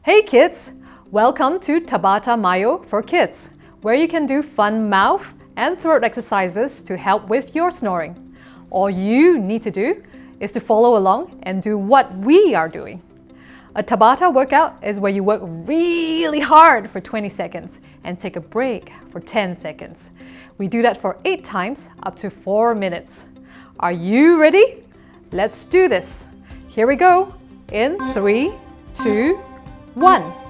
Hey kids! Welcome to Tabata Mayo for Kids, where you can do fun mouth and throat exercises to help with your snoring. All you need to do is to follow along and do what we are doing. A Tabata workout is where you work really hard for 20 seconds and take a break for 10 seconds. We do that for 8 times, up to 4 minutes. Are you ready? Let's do this. Here we go. In 3, 2, 1.